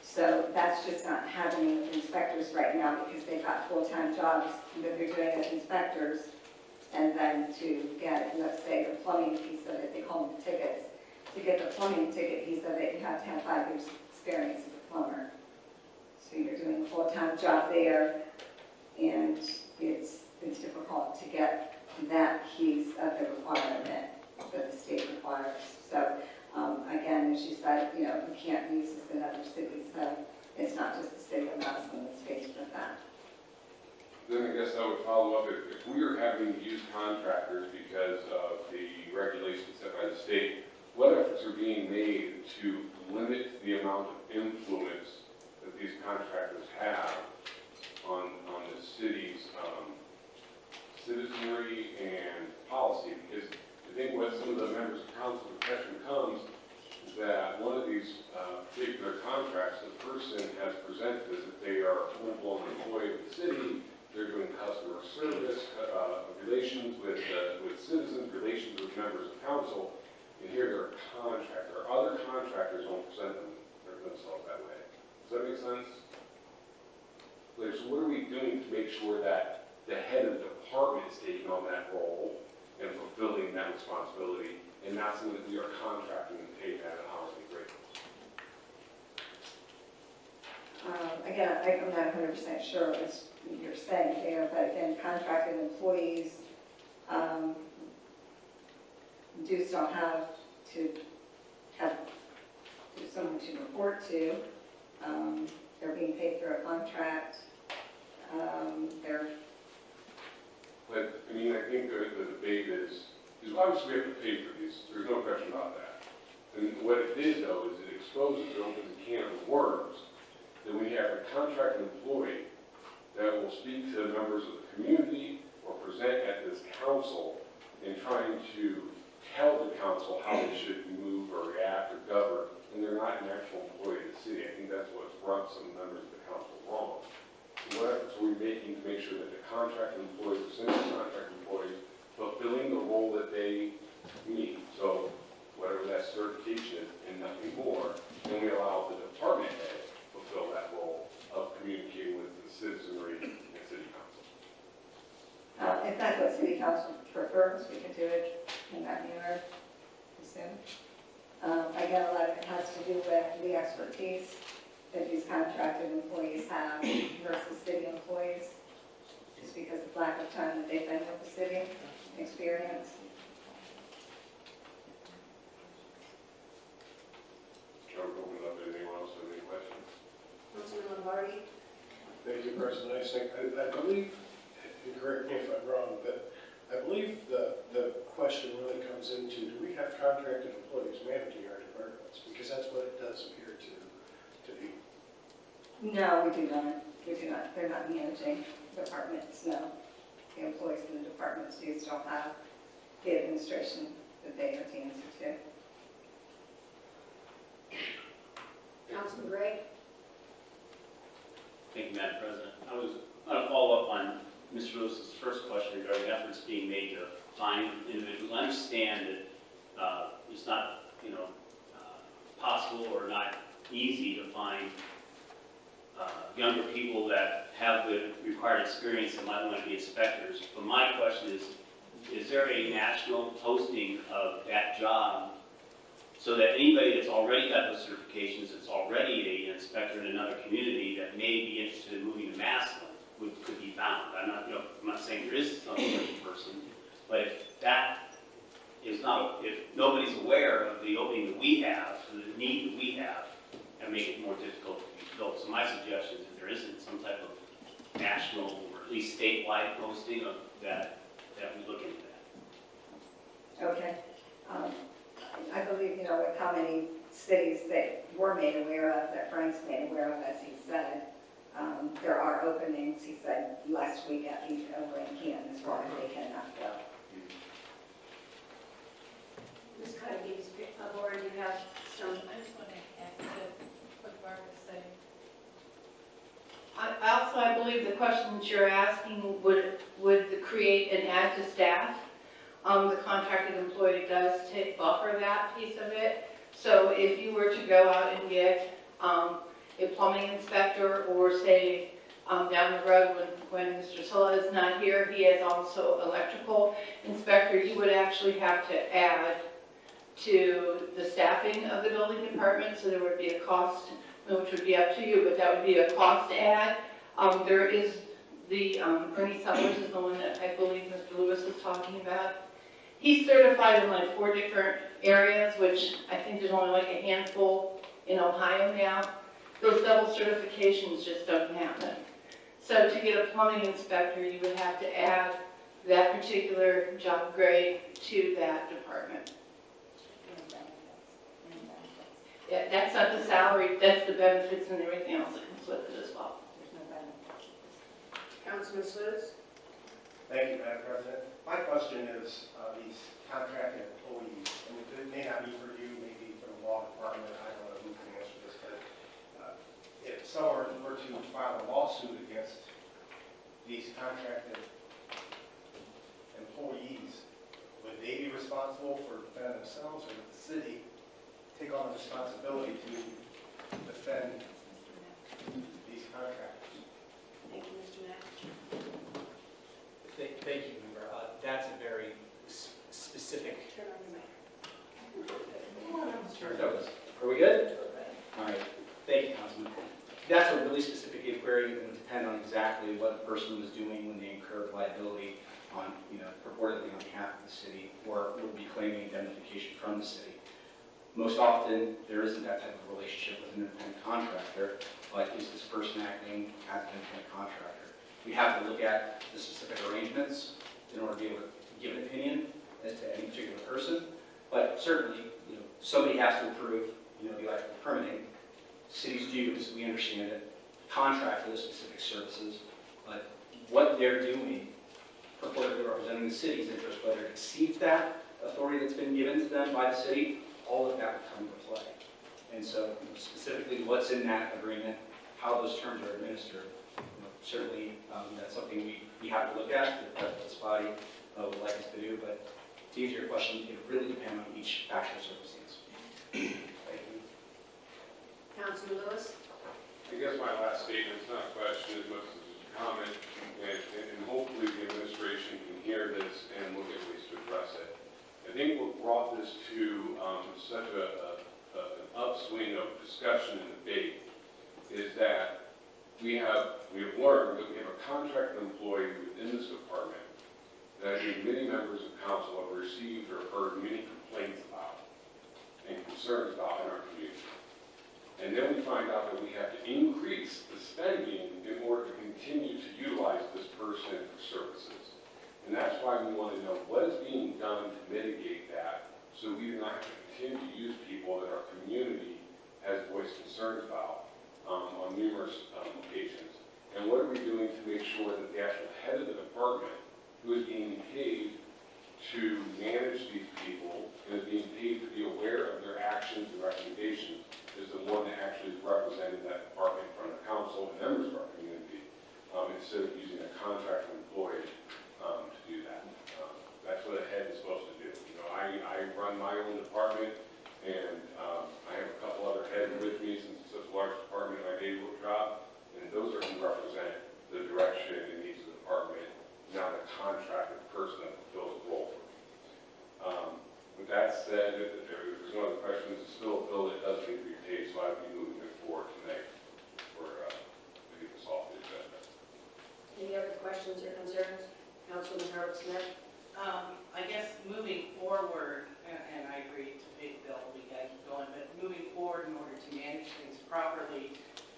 So that's just not happening with inspectors right now because they've got full-time jobs that they're doing as inspectors. And then to get, let's say, the plumbing piece of it, they call them tickets. To get the plumbing ticket piece of it, you have to have 5 years experience as a plumber. So you're doing a full-time job there, and it's difficult to get that piece of the requirement that the state requires. So again, as you said, you can't use this in other cities, so it's not just the city of Massillon that's faced with that. Then I guess I would follow up, if we are having to use contractors because of the regulations set by the state, what efforts are being made to limit the amount of influence that these contractors have on the city's citizenry and policy? Because I think what some of the members of council impression comes is that one of these particular contracts, the person has presented as if they are a full-blown employee of the city. They're doing customer service, relations with citizens, relations with members of council, and here they're a contractor. Other contractors don't present themselves that way. Does that make sense? Like, so what are we doing to make sure that the head of the department is taking on that role and fulfilling that responsibility, and not something that we are contracting and paying at an hourly rate? Again, I'm not 100% sure what you're saying there, but again, contracted employees do still have to have someone to report to. They're being paid through a contract. But, I mean, I think the debate is obviously we have to pay for these. There's no question about that. And what it did, though, is it exposes or opens a can of worms that we have a contracted employee that will speak to members of the community or present at this council in trying to tell the council how they should move or react or govern, and they're not an actual employee of the city. I think that's what's rubbed some members of the council wrong. So what efforts are we making to make sure that the contracted employees, the central contracted employees, fulfilling the role that they need? So whatever that certification is and nothing more, then we allow the department head to fulfill that role of communicating with the citizenry and city council. If that's what city council prefers, we can do it in that manner, I assume. Again, a lot of it has to do with the expertise that these contracted employees have versus city employees, just because of lack of time that they've been with the city, experience. I'll open it up to anyone else with any questions. Councilman Lombardi? Thank you, President Ising. I believe, and correct me if I'm wrong, but I believe the question really comes into, do we have contracted employees managing our departments? Because that's what it does appear to be. No, we do not. We do not. They're not managing departments, no. The employees in the departments do still have the administration that they are to answer to. Councilman Gray? Thank you, Madam President. I was going to follow up on Mr. Lewis's first question regarding efforts being made to find individuals. I understand that it's not, possible or not easy to find younger people that have the required experience that might want to be inspectors. But my question is there a national posting of that job so that anybody that's already got those certifications, that's already an inspector in another community that may be interested in moving to Massillon could be found? I'm not saying there is some such person, but if that is not, if nobody's aware of the opening that we have, the need that we have, and make it more difficult to be filled. So my suggestion is if there isn't some type of national or at least statewide posting of that we look into that. Okay. I believe, with how many cities that were made aware of, that Frank's made aware of, as he said, there are openings, he said last week at least over in Canton as far as they cannot go. Ms. Cuddy, Laura, you have some. I just want to ask what Barbara said. I believe the question that you're asking would create an add to staff. The contracted employee does buffer that piece of it. So if you were to go out and get a plumbing inspector, or say down the road when Mr. Silla is not here, he is also electrical inspector, you would actually have to add to the staffing of the building department, so there would be a cost, which would be up to you, but that would be a cost add. There is the, Ernie Sellers is the one that I believe Mr. Lewis was talking about. He's certified in like 4 different areas, which I think there's only like a handful in Ohio now. Those double certifications just don't happen. So to get a plumbing inspector, you would have to add that particular job grade to that department. Yeah, that's not the salary, that's the benefits and everything else that comes with it as well. Councilman Sluse? Thank you, Madam President. My question is these contracted employees, and it may not be for you, maybe for the law department, I don't know who can answer this, but if someone were to file a lawsuit against these contracted employees, would they be responsible for defending themselves, or would the city take on the responsibility to defend these contractors? Thank you, Mr. Mack. Thank you, member. That's a very specific. Turn on your mic. Sure. Are we good? All right. Thank you, Councilman. That's a really specific inquiry, and it would depend on exactly what the person was doing when they incurred liability on, purportedly on behalf of the city, or would be claiming indemnification from the city. Most often, there isn't that type of relationship with an independent contractor, but is this person acting as an independent contractor? We have to look at the specific arrangements in order to be able to give an opinion as to any particular person. But certainly, somebody has to approve, the electrical permitting. Cities do, as we understand it, contract for the specific services. But what they're doing, purportedly representing the city's interest, whether it exceeds that authority that's been given to them by the city, all of that would come into play. And so, specifically, what's in that agreement, how those terms are administered, certainly that's something we have to look at, that this body would like us to do. But to answer your question, it really depends on each factual circumstance. Thank you. Councilman Lewis? I guess my last statement is not a question as much as a comment, and hopefully the administration can hear this and look at ways to address it. I think what brought this to such an upswing of discussion and debate is that we have learned that we have a contracted employee within this department that I think many members of council have received or heard many complaints about and concerns about in our community. And then we find out that we have to increase the spending in order to continue to utilize this person for services. And that's why we want to know what is being done to mitigate that, so we do not have to continue to use people that our community has voiced concerns about on numerous occasions. And what are we doing to make sure that the actual head of the department, who is being paid to manage these people and is being paid to be aware of their actions and recommendations, is the one that actually is representing that department in front of council and members of our community, instead of using a contracted employee to do that. That's what a head is supposed to do. I run my own department, and I have a couple other heads with me since it's such a large department in my daily job, and those are who represent the direction and needs of the department, not a contracted person that fulfills a role. With that said, if there's no other questions, it's still a bill that does need to be paid, so I'd be moving it forward tonight to get this off the agenda. Any other questions or concerns? Councilman Harold Smith? I guess moving forward, and I agree to pay the bill, we got to keep going, but moving forward in order to manage things properly,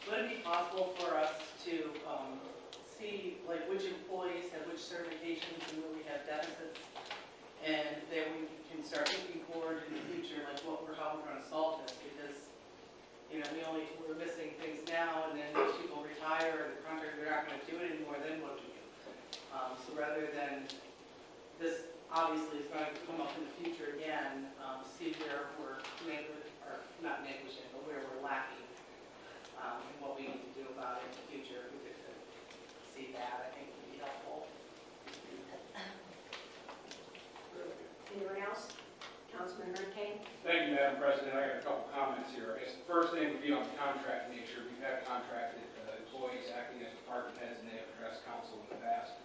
would it be possible for us to see like which employees have which certifications and where we have deficits, and then we can start looking forward in the future, like how we're going to solve this, because we're missing things now, and then those people retire, and the contractors are not going to want to do it anymore, then what do we do? So rather than, this obviously is going to come up in the future again, see where we're not negligent, but where we're lacking, and what we need to do about it in the future. If we could see that, I think would be helpful. Anyone else? Councilman Hurricane? Thank you, Madam President. I got a couple comments here. I guess the first thing would be on the contract nature. We've had contracted employees acting as department heads, and they have addressed council in the past.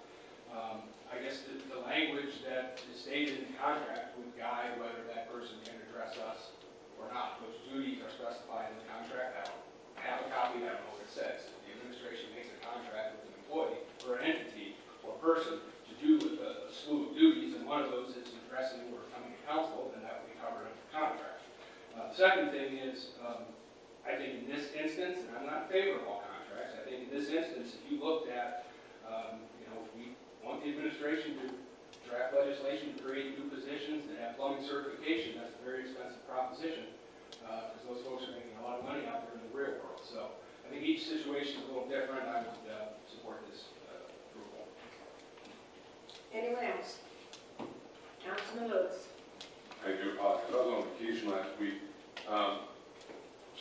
I guess the language that is stated in the contract would guide whether that person can address us or not. Which duties are specified in the contract. I don't have a copy. I don't know what it says. The administration makes a contract with an employee or an entity or person to do with a slew of duties, and one of those is addressing or coming to council, then that would be covered under the contract. The second thing is, I think in this instance, and I'm not in favor of all contracts, I think in this instance, if you looked at, we want the administration to draft legislation to create new positions that have plumbing certification. That's a very expensive proposition, because those folks are making a lot of money out there in the real world. So I think each situation is a little different. I would support this approval. Anyone else? Councilman Lewis? I do apologize. I was on vacation last week.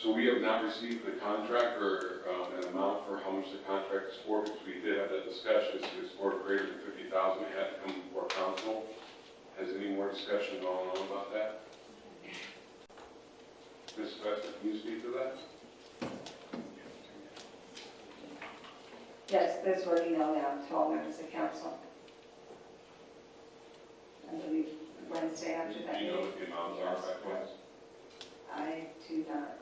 So we have not received the contract or an amount for how much the contract is for, because we did have that discussion. If it's for greater than 50,000, it had to come before council. Has any more discussion going on about that? Ms. Vesta, can you speak to that? Yes, those were emailed out to all members of council. I believe Wednesday after that Do you know meeting. what the amounts are by chance? I do not.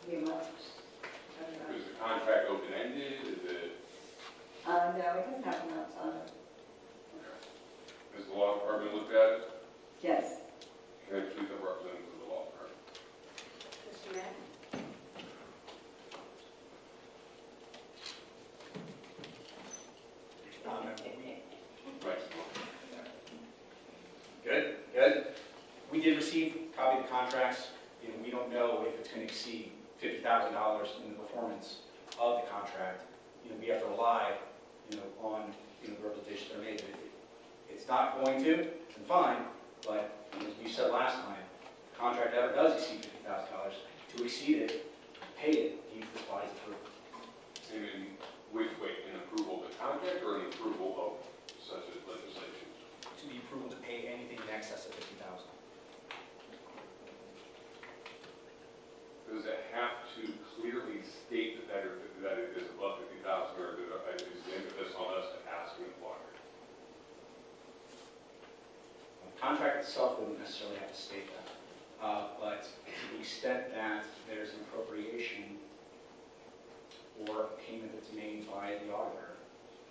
The amounts. Is the contract open-ended? Is it? No, it doesn't have amounts on it. Has the law department looked at it? Yes. Can I please have representatives of the law department? Mr. Matt? Good. We did receive a copy of the contracts. We don't know if it's going to exceed $50,000 in the performance of the contract. We have to rely, on the representations that are made. If it's not going to, then fine. But as we said last time, the contract ever does exceed $50,000. To exceed it, pay it, needs the body's approval. And wait, an approval of the contract or an approval of such a legislation? To the approval to pay anything in excess of $50,000. Does it have to clearly state that it is above 50,000, or is the emphasis on us to ask and inquire? The contract itself wouldn't necessarily have to state that. But to the extent that there's an appropriation or a payment that's made by the auditor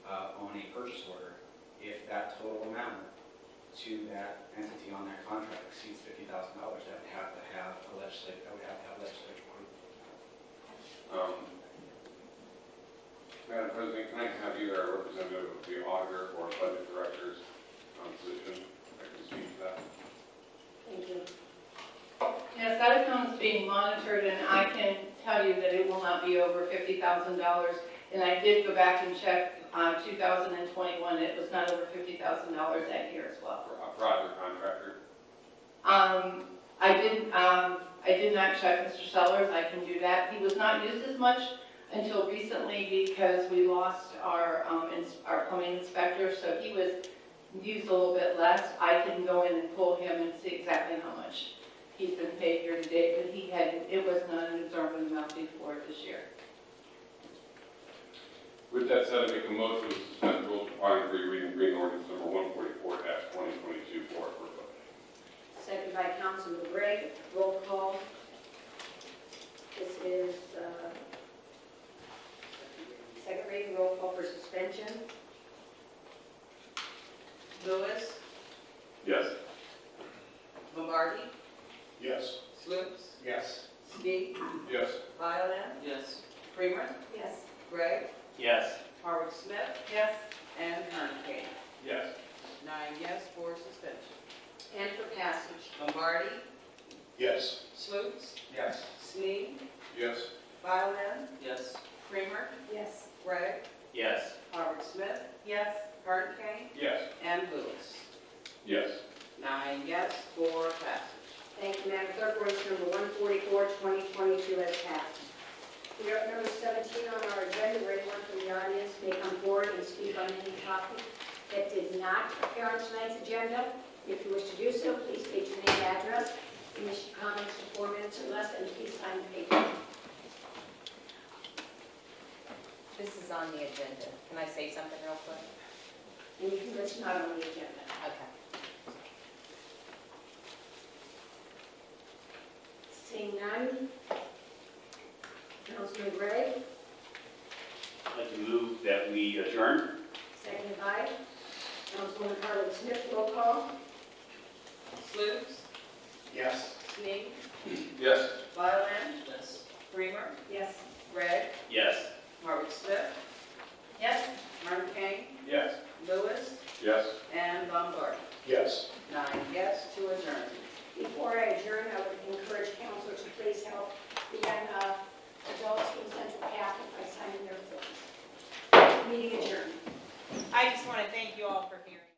on a purchase order, if that total amount to that entity on that contract exceeds $50,000, that would have to have legislative approval. Madam President, can I have either a representative of the auditor or budget director's position that can speak to that? Thank you. Yes, that account is being monitored, and I can tell you that it will not be over $50,000. And I did go back and check 2021, it was not over $50,000 that year as well. For a private contractor? I did not check Mr. Sellers, I can do that. He was not used as much until recently because we lost our plumbing inspector, so he was used a little bit less. I can go in and pull him and see exactly how much he's been paid year to date, but it was not an exorbitant amount before this year. With that said, I make a motion to suspend the rules requiring three reading, green ordinance number 144-2022 for approval. Second by Councilman Gregg. Roll call. This is second reading, roll call for suspension. Lewis, Yes. Lombardi, Yes. Sloops, Yes. Ski, Yes. Violin, Yes. Creamer, Yes. Gregg, Yes. Harwick Smith, Yes. and Hurricane. Yes. 9 yes for suspension. And for passage. Lombardi, Yes. Sloops, Yes. Sneed, Yes. Violin, Yes. Creamer, Yes. Gregg, Yes. Howard Smith? Yes. Karen Kane? Yes. And Lewis? Yes. 9 yes, 4 passage. Thank you, Madam Clerk. Ordinance number 144, 2022 has passed. We are at number 17 on our agenda, where anyone from the audience may come forward and speak on any topic that did not appear on tonight's agenda. If you wish to do so, please state your name and address. Finish your comments in 4 minutes or less, and please sign the paper. This is on the agenda. Can I say something real quick? And you can list not on the agenda. Okay. Seeing none. Councilman Gray, I'd like to move that we adjourn. seconded by Councilwoman Harlan Smith. Roll call. Sluse? Yes. Sneak? Yes. Wyland? Yes. Creamer? Yes. Gregg? Yes. Howard Smith? Yes. Karen Kane? Yes. Lewis? Yes. And Lombardi? Yes. 9 yes to adjourn. Before I adjourn, I would encourage council to please help the young adults from Central Catholic by signing their forms. Meeting adjourned. I just want to thank you all for being